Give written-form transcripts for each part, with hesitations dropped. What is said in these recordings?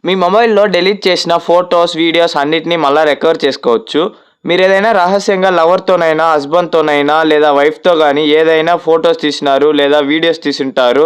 మీ మొబైల్లో డిలీట్ చేసిన photos, videos అన్నిటిని మళ్ళీ రికవర్ చేసుకోవచ్చు. మీరు ఏదైనా రహస్యంగా లవర్‌తోనైనా, హస్బెండ్‌తోనైనా లేదా వైఫ్‌తో గానీ ఏదైనా ఫోటోస్ తీసినారు లేదా వీడియోస్ తీసుంటారు.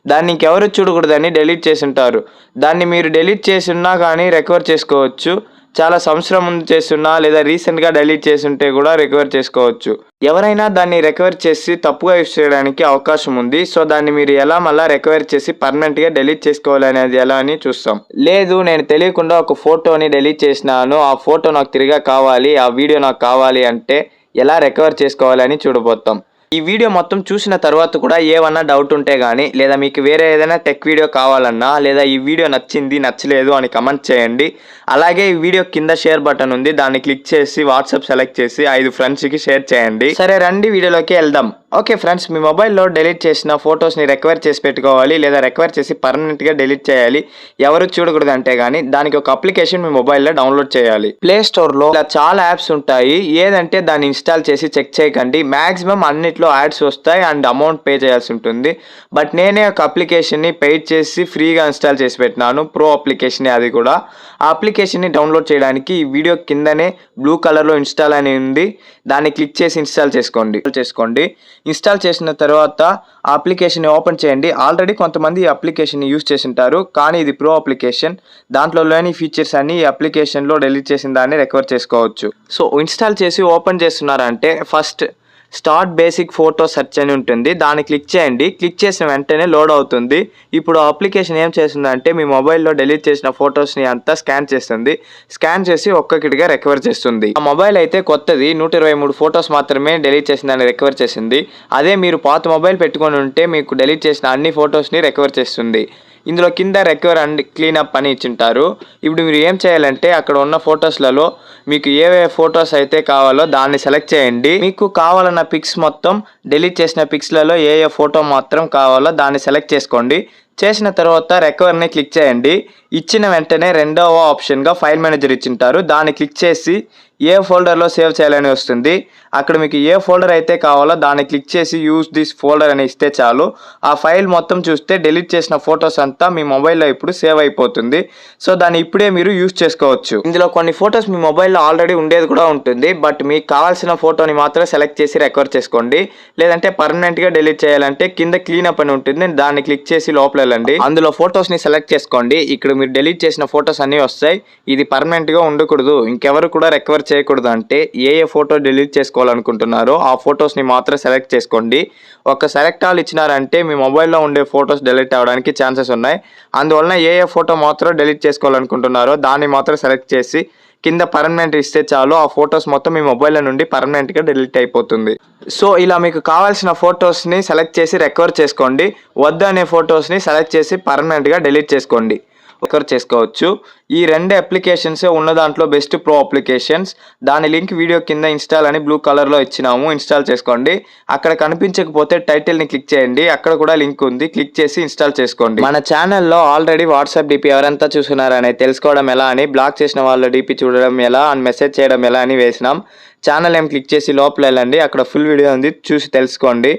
దాన్ని ఇంకెవరు చూడకూడదని డిలీట్ చేసుంటారు. దాన్ని మీరు డిలీట్ చేసున్నా గానీ రికవర్ చేసుకోవచ్చు. చాలా సంవత్సరం ముందు చేసున్నా లేదా రీసెంట్‌గా డిలీట్ చేసుంటే కూడా రికవర్ చేసుకోవచ్చు. ఎవరైనా దాన్ని రికవర్ చేసి తప్పుగా యూజ్ చేయడానికి అవకాశం ఉంది. సో, దాన్ని మీరు ఎలా మళ్ళా రికవర్ చేసి పర్మనెంట్‌గా డిలీట్ చేసుకోవాలనేది ఎలా అని చూస్తాం. లేదు, నేను తెలియకుండా ఒక ఫోటోని డిలీట్ చేసినాను. ఆ ఫోటో నాకు తిరిగా కావాలి, ఆ వీడియో నాకు కావాలి అంటే ఎలా రికవర్ చేసుకోవాలని చూడబోతాం. ఈ వీడియో మొత్తం చూసిన తర్వాత కూడా ఏమన్నా డౌట్ ఉంటే గానీ లేదా మీకు వేరే ఏదైనా టెక్ వీడియో కావాలన్నా లేదా ఈ వీడియో నచ్చింది, నచ్చలేదు అని కమెంట్ చేయండి. అలాగే ఈ వీడియో కింద షేర్ బటన్ ఉంది. దాన్ని క్లిక్ చేసి వాట్సాప్ సెలెక్ట్ చేసి 5 ఫ్రెండ్స్‌కి షేర్ చేయండి. సరే రండి వీడియోలోకి వెళ్దాం. ఓకే ఫ్రెండ్స్, మీ మొబైల్లో డిలీట్ చేసిన ఫోటోస్ని రికవర్ చేసి పెట్టుకోవాలి లేదా రికవర్ చేసి పర్మనెంట్‌గా డిలీట్ చేయాలి. ఎవరు చూడకూడదు అంటే గానీ దానికి ఒక అప్లికేషన్ మీ మొబైల్లో డౌన్లోడ్ చేయాలి. ప్లే స్టోర్‌లో ఇలా చాలా యాప్స్ ఉంటాయి. ఏదంటే దాన్ని ఇన్‌స్టాల్ చేసి చెక్ చేయకండి. మాక్సిమం అన్నిట్లో యాడ్స్ వస్తాయి అండ్ అమౌంట్ పే చేయాల్సి ఉంటుంది. బట్ నేనే ఒక అప్లికేషన్ని పెయిడ్ చేసి ఫ్రీగా ఇన్‌స్టాల్ చేసి పెట్టినాను. ప్రో అప్లికేషనే అది కూడా. ఆ అప్లికేషన్ని డౌన్లోడ్ చేయడానికి ఈ వీడియో కిందనే బ్లూ కలర్లో ఇన్‌స్టాల్ అని ఉంది. దాన్ని క్లిక్ చేసి ఇన్‌స్టాల్ చేసుకోండి. ఇన్‌స్టాల్ చేసిన తర్వాత ఆ అప్లికేషన్ని ఓపెన్ చేయండి. ఆల్రెడీ కొంతమంది ఈ అప్లికేషన్ని యూజ్ చేసుంటారు. కానీ ఇది ప్రో అప్లికేషన్. దాంట్లో లేని ఫీచర్స్ అన్ని ఈ అప్లికేషన్లో డిలీట్ చేసిన దాన్ని రికవర్ చేసుకోవచ్చు. సో, ఇన్‌స్టాల్ చేసి ఓపెన్ చేస్తున్నారంటే first start basic photo search అని ఉంటుంది. దాన్ని క్లిక్ చేయండి. క్లిక్ చేసిన వెంటనే లోడ్ అవుతుంది. ఇప్పుడు ఆ అప్లికేషన్ ఏం చేస్తుందంటే మీ మొబైల్లో డిలీట్ చేసిన ఫోటోస్ని అంతా స్కాన్ చేస్తుంది. స్కాన్ చేసి ఒక్కొక్కటిగా రికవర్ చేస్తుంది. ఆ మొబైల్ అయితే కొత్తది 123 ఫోటోస్ మాత్రమే డిలీట్ చేసిందని రికవర్ చేసింది. అదే మీరు పాత మొబైల్ పెట్టుకొని ఉంటే మీకు డిలీట్ చేసిన అన్ని ఫోటోస్ని రికవర్ చేస్తుంది. ఇందులో కింద రికవర్ అండ్ క్లీనప్ అని ఇచ్చింటారు. ఇప్పుడు మీరు ఏం చేయాలంటే అక్కడ ఉన్న ఫొటోస్లలో మీకు ఏ ఫొటోస్ అయితే కావాలో దాన్ని సెలెక్ట్ చేయండి. మీకు కావాలన్న పిక్స్ మొత్తం డిలీట్ చేసిన పిక్స్లలో ఏ ఫోటో మాత్రం కావాలో దాన్ని సెలెక్ట్ చేసుకోండి. చేసిన తర్వాత రికవర్ని క్లిక్ చేయండి. ఇచ్చిన వెంటనే రెండవ ఆప్షన్గా ఫైల్ మేనేజర్ ఇచ్చింటారు. దాన్ని క్లిక్ చేసి ఏ ఫోల్డర్లో సేవ్ చేయాలని వస్తుంది. అక్కడ మీకు ఏ ఫోల్డర్ అయితే కావాలో దాన్ని క్లిక్ చేసి యూజ్ దిస్ ఫోల్డర్ అని ఇస్తే చాలు. ఆ ఫైల్ మొత్తం చూస్తే డిలీట్ చేసిన ఫొటోస్ అంతా మీ మొబైల్లో ఇప్పుడు సేవ్ అయిపోతుంది. సో, దాన్ని ఇప్పుడే మీరు యూజ్ చేసుకోవచ్చు. ఇందులో కొన్ని ఫొటోస్ మీ మొబైల్లో ఆల్రెడీ ఉండేది కూడా ఉంటుంది. బట్ మీకు కావాల్సిన ఫోటోని మాత్రం సెలెక్ట్ చేసి రికవర్ చేసుకోండి. లేదంటే పర్మనెంట్గా డిలీట్ చేయాలంటే కింద క్లీనప్ అని ఉంటుంది. దాన్ని క్లిక్ చేసి లోపల వెళ్ళండి. అందులో ఫొటోస్ని సెలెక్ట్ చేసుకోండి. ఇక్కడ మీరు డిలీట్ చేసిన ఫొటోస్ అన్నీ వస్తాయి. ఇది పర్మనెంట్గా ఉండకూడదు, ఇంకెవరు కూడా రికవర్ చేయకూడదు అంటే ఏ ఫోటో డిలీట్ చేసుకోవాలనుకుంటున్నారో ఆ ఫొటోస్ని మాత్రం సెలెక్ట్ చేసుకోండి. ఒక సెలెక్ట్ ఆల్ ఇచ్చినారంటే మీ మొబైల్లో ఉండే ఫొటోస్ డిలీట్ అవ్వడానికి ఛాన్సెస్ ఉన్నాయి. అందువలన ఏ ఫోటో మాత్రం డిలీట్ చేసుకోవాలనుకుంటున్నారో దాన్ని మాత్రం సెలెక్ట్ చేసి కింద పర్మనెంట్ ఇస్తే చాలు. ఆ ఫొటోస్ మొత్తం మీ మొబైల్లో నుండి పర్మనెంట్గా డిలీట్ అయిపోతుంది. సో, ఇలా మీకు కావాల్సిన ఫొటోస్ని సెలెక్ట్ చేసి రికవర్ చేసుకోండి. వద్దు అనే ఫొటోస్ని సెలెక్ట్ చేసి పర్మనెంట్గా డిలీట్ చేసుకోండి. రికవర్ చేసుకోవచ్చు. ఈ రెండు అప్లికేషన్సే ఉన్న దాంట్లో బెస్ట్ ప్రో అప్లికేషన్స్. దాని లింక్ వీడియో కింద ఇన్స్టాల్ అని బ్లూ కలర్లో ఇచ్చినాము. ఇన్స్టాల్ చేసుకోండి. అక్కడ కనిపించకపోతే టైటిల్ని క్లిక్ చేయండి. అక్కడ కూడా లింక్ ఉంది. క్లిక్ చేసి ఇన్స్టాల్ చేసుకోండి. మన ఛానల్లో ఆల్రెడీ వాట్సాప్ డిపి ఎవరంతా చూస్తున్నారని తెలుసుకోవడం ఎలా అని, బ్లాక్ చేసిన వాళ్ళ డిపి చూడడం ఎలా అని, మెసేజ్ చేయడం ఎలా అని వేసినాం. ఛానల్ ఏం క్లిక్ చేసి లోపల వెళ్ళండి. అక్కడ ఫుల్ వీడియో ఉంది, చూసి తెలుసుకోండి.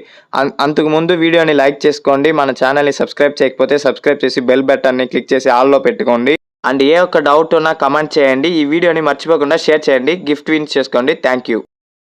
అంతకుముందు వీడియోని లైక్ చేసుకోండి. మన ఛానల్ని సబ్స్క్రైబ్ చేయకపోతే సబ్స్క్రైబ్ చేసి బెల్ బటన్ని క్లిక్ చేసి ఆల్లో పెట్టుకోండి. అండ్ ఏ ఒక్క డౌట్ ఉన్నా కమెంట్ చేయండి. ఈ వీడియోని మర్చిపోకుండా షేర్ చేయండి. గిఫ్ట్ విన్ చేసుకోండి. Thank you.